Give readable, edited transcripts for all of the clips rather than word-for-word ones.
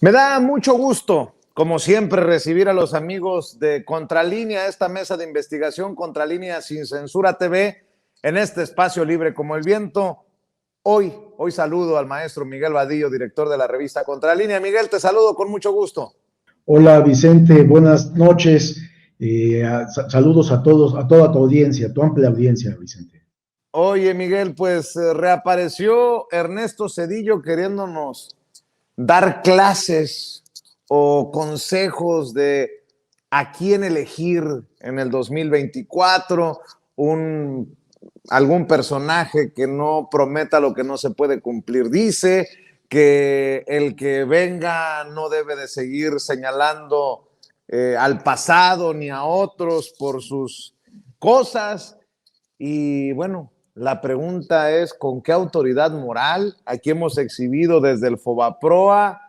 Me da mucho gusto, como siempre, recibir a los amigos de Contralínea, esta mesa de investigación Contralínea sin Censura TV, en este espacio libre como el viento. Hoy saludo al maestro Miguel Vadillo, director de la revista Contralínea. Miguel, te saludo con mucho gusto. Hola Vicente, buenas noches. Saludos a todos, a toda tu audiencia, a tu amplia audiencia, Vicente. Oye, Miguel, pues reapareció Ernesto Zedillo queriéndonos dar clases o consejos de a quién elegir en el 2024, algún personaje que no prometa lo que no se puede cumplir. Dice que el que venga no debe de seguir señalando al pasado ni a otros por sus cosas. Y bueno, la pregunta es, ¿con qué autoridad moral? Aquí hemos exhibido desde el Fobaproa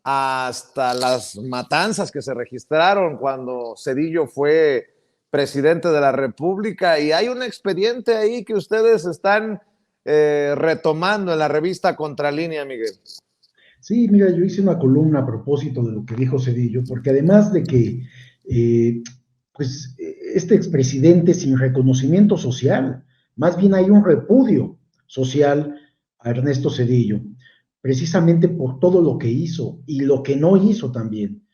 hasta las matanzas que se registraron cuando Zedillo fue presidente de la República, y hay un expediente ahí que ustedes están retomando en la revista Contralínea, Miguel. Sí, mira, yo hice una columna a propósito de lo que dijo Zedillo, porque además de que, este expresidente sin reconocimiento social, más bien hay un repudio social a Ernesto Zedillo, precisamente por todo lo que hizo y lo que no hizo también.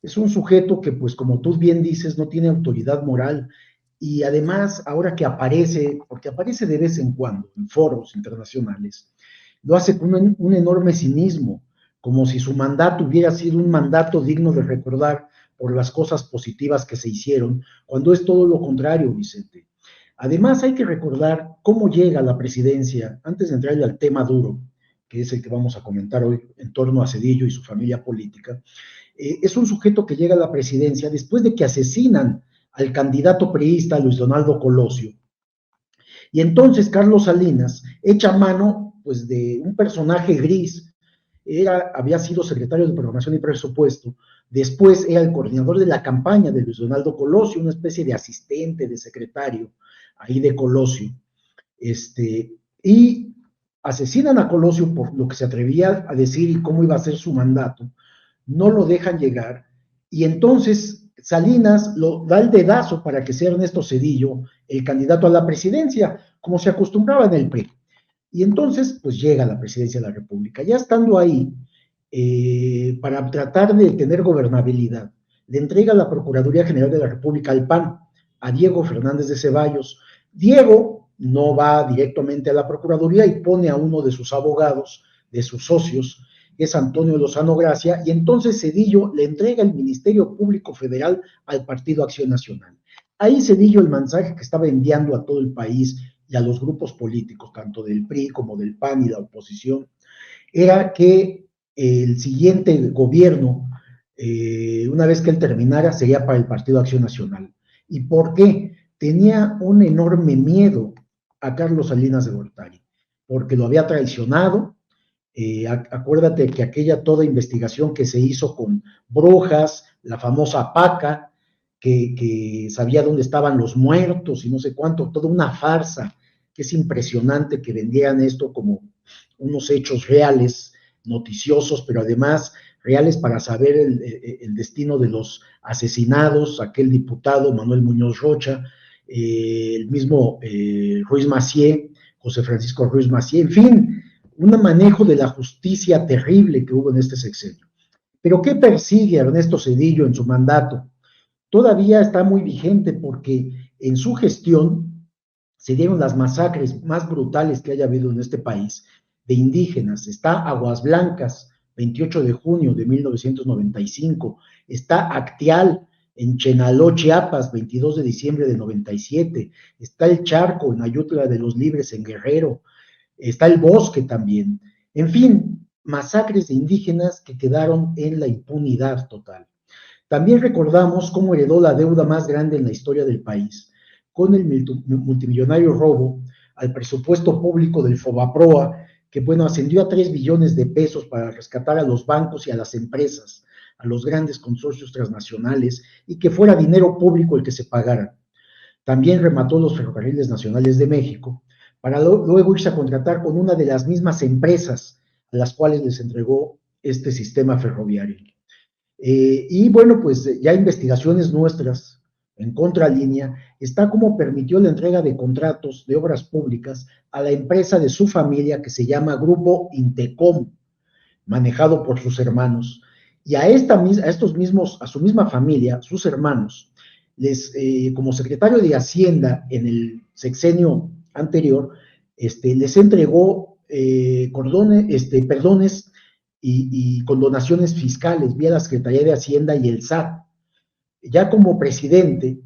Es un sujeto que, pues como tú bien dices, no tiene autoridad moral y además, ahora que aparece, porque aparece de vez en cuando en foros internacionales, lo hace con un enorme cinismo, como si su mandato hubiera sido un mandato digno de recordar por las cosas positivas que se hicieron, cuando es todo lo contrario, Vicente. Además, hay que recordar cómo llega a la presidencia, antes de entrarle al tema duro, que es el que vamos a comentar hoy en torno a Zedillo y su familia política. Es un sujeto que llega a la presidencia después de que asesinan al candidato priista Luis Donaldo Colosio. Y entonces Carlos Salinas echa mano pues, de un personaje gris. Había sido secretario de Programación y Presupuesto, después era el coordinador de la campaña de Luis Donaldo Colosio, una especie de asistente, de secretario ahí de Colosio. Y asesinan a Colosio por lo que se atrevía a decir y cómo iba a ser su mandato, no lo dejan llegar, y entonces Salinas lo da el dedazo para que sea Ernesto Zedillo el candidato a la presidencia, como se acostumbraba en el PRI. Y entonces, pues llega a la presidencia de la República. Ya estando ahí, para tratar de tener gobernabilidad, le entrega la Procuraduría General de la República al PAN, a Diego Fernández de Ceballos. Diego no va directamente a la Procuraduría y pone a uno de sus abogados, de sus socios, que es Antonio Lozano Gracia, y entonces Zedillo le entrega el Ministerio Público Federal al Partido Acción Nacional. Ahí Zedillo el mensaje que estaba enviando a todo el país y a los grupos políticos, tanto del PRI como del PAN y la oposición, era que el siguiente gobierno, una vez que él terminara, sería para el Partido Acción Nacional. ¿Y por qué? Tenía un enorme miedo a Carlos Salinas de Gortari, porque lo había traicionado. Acuérdate que aquella toda investigación que se hizo con Brujas, la famosa PACA, que sabía dónde estaban los muertos y no sé cuánto, toda una farsa, que es impresionante que vendieran esto como unos hechos reales, noticiosos, pero además reales para saber el destino de los asesinados, aquel diputado Manuel Muñoz Rocha, el mismo Ruiz Massieu, José Francisco Ruiz Massieu, en fin, un manejo de la justicia terrible que hubo en este sexenio. Pero ¿qué persigue Ernesto Zedillo en su mandato? Todavía está muy vigente porque en su gestión se dieron las masacres más brutales que haya habido en este país de indígenas. Está Aguas Blancas, 28 de junio de 1995. Está Actial en Chenaló, Chiapas, 22 de diciembre de 97. Está El Charco en Ayutla de los Libres en Guerrero. Está El Bosque también. En fin, masacres de indígenas que quedaron en la impunidad total. También recordamos cómo heredó la deuda más grande en la historia del país, con el multimillonario robo al presupuesto público del Fobaproa, que bueno, ascendió a 3 billones de pesos para rescatar a los bancos y a las empresas, a los grandes consorcios transnacionales, y que fuera dinero público el que se pagara. También remató los ferrocarriles nacionales de México, para luego irse a contratar con una de las mismas empresas a las cuales les entregó este sistema ferroviario. Y bueno, pues ya investigaciones nuestras en contralínea está cómo permitió la entrega de contratos de obras públicas a la empresa de su familia que se llama Grupo Intecom, manejado por sus hermanos. Y a su misma familia, sus hermanos, como secretario de Hacienda en el sexenio anterior, les entregó perdones y condonaciones fiscales vía la Secretaría de Hacienda y el SAT. Ya como presidente,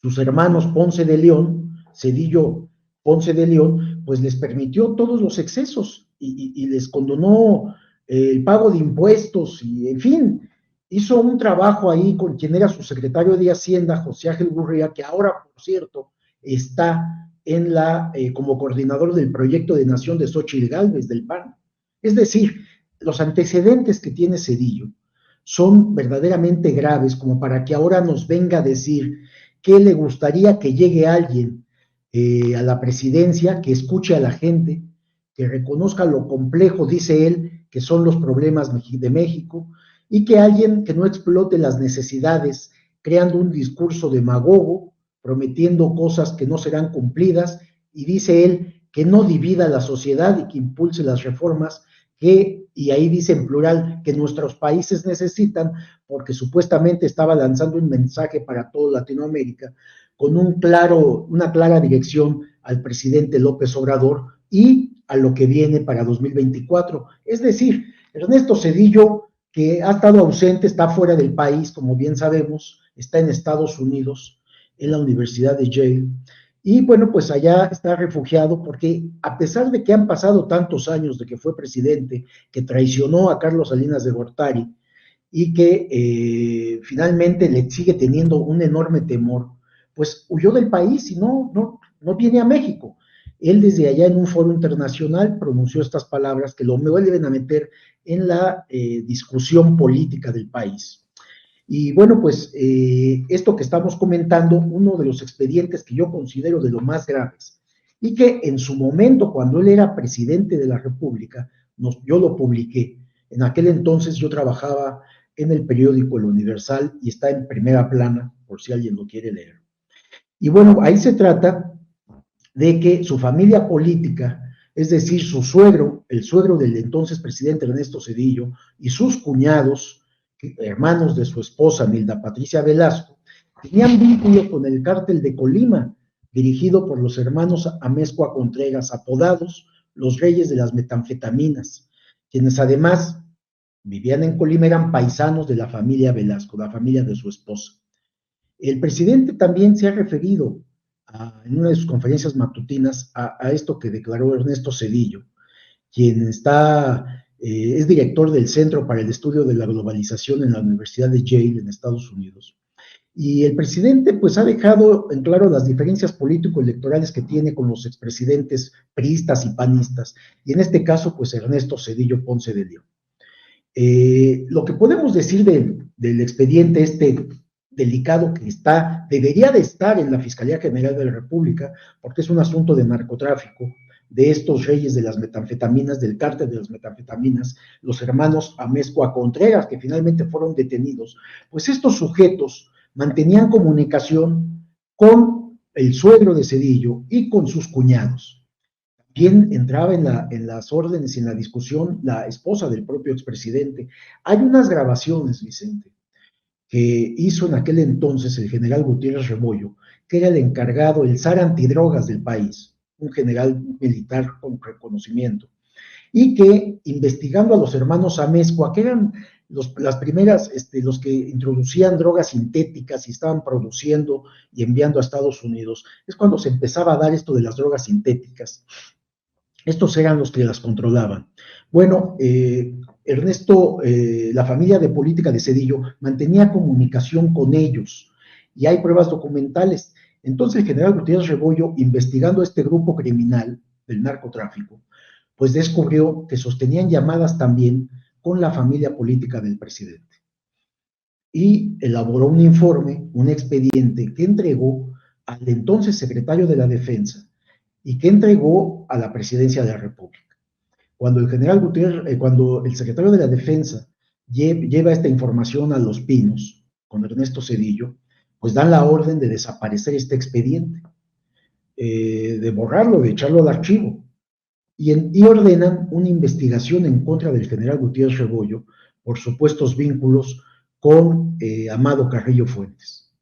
sus hermanos Ponce de León, Cedillo Ponce de León, pues les permitió todos los excesos y les condonó el pago de impuestos y, en fin, hizo un trabajo ahí con quien era su secretario de Hacienda, José Ángel Gurría, que ahora, por cierto, está como coordinador del proyecto de nación de Xóchitl Gálvez, del PAN. Es decir, los antecedentes que tiene Cedillo son verdaderamente graves como para que ahora nos venga a decir que le gustaría que llegue alguien a la presidencia, que escuche a la gente, que reconozca lo complejo, dice él, que son los problemas de México, y que alguien que no explote las necesidades, creando un discurso demagogo, prometiendo cosas que no serán cumplidas, y dice él que no divida la sociedad y que impulse las reformas que, y ahí dice en plural, que nuestros países necesitan, porque supuestamente estaba lanzando un mensaje para toda Latinoamérica, con una clara dirección al presidente López Obrador y a lo que viene para 2024. Es decir, Ernesto Cedillo, que ha estado ausente, está fuera del país, como bien sabemos, está en Estados Unidos, en la Universidad de Yale, y bueno, pues allá está refugiado porque a pesar de que han pasado tantos años de que fue presidente, que traicionó a Carlos Salinas de Gortari y que finalmente le sigue teniendo un enorme temor, pues huyó del país y no viene a México. Él desde allá en un foro internacional pronunció estas palabras que lo vuelven a meter en la discusión política del país. Y bueno, pues esto que estamos comentando, uno de los expedientes que yo considero de los más graves, y que en su momento, cuando él era presidente de la República, yo lo publiqué. En aquel entonces yo trabajaba en el periódico El Universal y está en primera plana, por si alguien lo quiere leer. Y bueno, ahí se trata de que su familia política, es decir, su suegro, el suegro del entonces presidente Ernesto Zedillo, y sus cuñados, hermanos de su esposa Nilda Patricia Velasco, tenían vínculo con el cártel de Colima, dirigido por los hermanos Amezcua Contreras, apodados los Reyes de las Metanfetaminas, quienes además vivían en Colima, eran paisanos de la familia Velasco, la familia de su esposa. El presidente también se ha referido en una de sus conferencias matutinas a esto que declaró Ernesto Zedillo, quien es director del Centro para el Estudio de la Globalización en la Universidad de Yale, en Estados Unidos. Y el presidente pues ha dejado en claro las diferencias político-electorales que tiene con los expresidentes priistas y panistas, y en este caso pues Ernesto Zedillo Ponce de León. Lo que podemos decir del expediente delicado que debería de estar en la Fiscalía General de la República, porque es un asunto de narcotráfico, de estos reyes de las metanfetaminas, del cártel de las metanfetaminas, los hermanos Amezcua Contreras, que finalmente fueron detenidos, pues estos sujetos mantenían comunicación con el suegro de Zedillo y con sus cuñados. También entraba en las órdenes y en la discusión la esposa del propio expresidente. Hay unas grabaciones, Vicente, que hizo en aquel entonces el general Gutiérrez Rebollo, que era el encargado, el zar antidrogas del país, un general militar con reconocimiento, y que investigando a los hermanos Amezcua, que eran las primeras, los que introducían drogas sintéticas y estaban produciendo y enviando a Estados Unidos, es cuando se empezaba a dar esto de las drogas sintéticas. Estos eran los que las controlaban. Bueno, Ernesto, la familia de política de Zedillo mantenía comunicación con ellos y hay pruebas documentales. Entonces el general Gutiérrez Rebollo, investigando este grupo criminal del narcotráfico, pues descubrió que sostenían llamadas también con la familia política del presidente. Y elaboró un informe, un expediente que entregó al entonces secretario de la Defensa y que entregó a la presidencia de la República. Cuando el general Gutiérrez, cuando el secretario de la Defensa lleva esta información a Los Pinos, con Ernesto Zedillo, pues dan la orden de desaparecer este expediente, de borrarlo, de echarlo al archivo, y ordenan una investigación en contra del general Gutiérrez Rebollo por supuestos vínculos con Amado Carrillo Fuentes.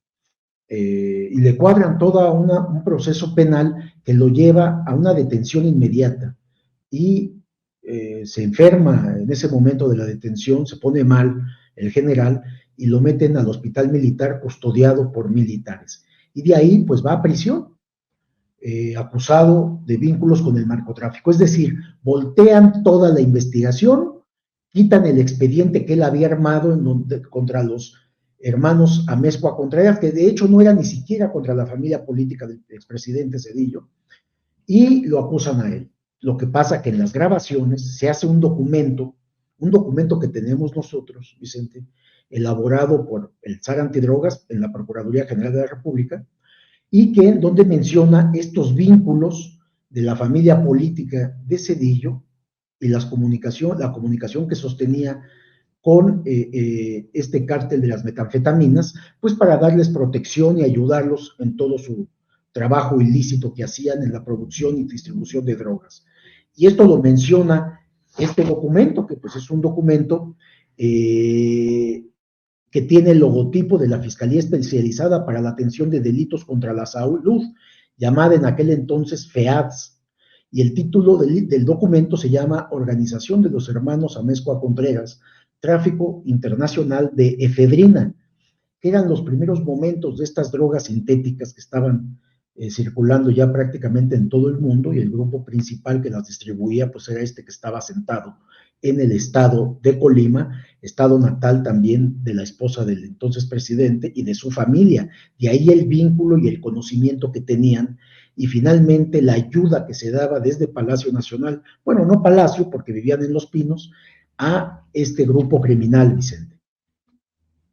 Y le cuadran todo un proceso penal que lo lleva a una detención inmediata, y se enferma en ese momento de la detención, se pone mal el general, y lo meten al hospital militar custodiado por militares. Y de ahí pues va a prisión, acusado de vínculos con el narcotráfico. Es decir, voltean toda la investigación, quitan el expediente que él había armado contra los hermanos Amezcua Contreras, que de hecho no era ni siquiera contra la familia política del expresidente Zedillo, y lo acusan a él. Lo que pasa que en las grabaciones se hace un documento que tenemos nosotros, Vicente, elaborado por el SAR Antidrogas en la Procuraduría General de la República, y que donde menciona estos vínculos de la familia política de Zedillo y la comunicación que sostenía con este cártel de las metanfetaminas, pues para darles protección y ayudarlos en todo su trabajo ilícito que hacían en la producción y distribución de drogas. Y esto lo menciona este documento, que pues es un documento que tiene el logotipo de la Fiscalía Especializada para la Atención de Delitos contra la Salud, llamada en aquel entonces FEADS, y el título del documento se llama Organización de los Hermanos Amezcua Contreras, Tráfico Internacional de Efedrina, que eran los primeros momentos de estas drogas sintéticas que estaban circulando ya prácticamente en todo el mundo, y el grupo principal que las distribuía pues era este que estaba sentado en el estado de Colima, estado natal también de la esposa del entonces presidente y de su familia. De ahí el vínculo y el conocimiento que tenían, y finalmente la ayuda que se daba desde Palacio Nacional, bueno, no Palacio porque vivían en Los Pinos, a este grupo criminal, Vicente.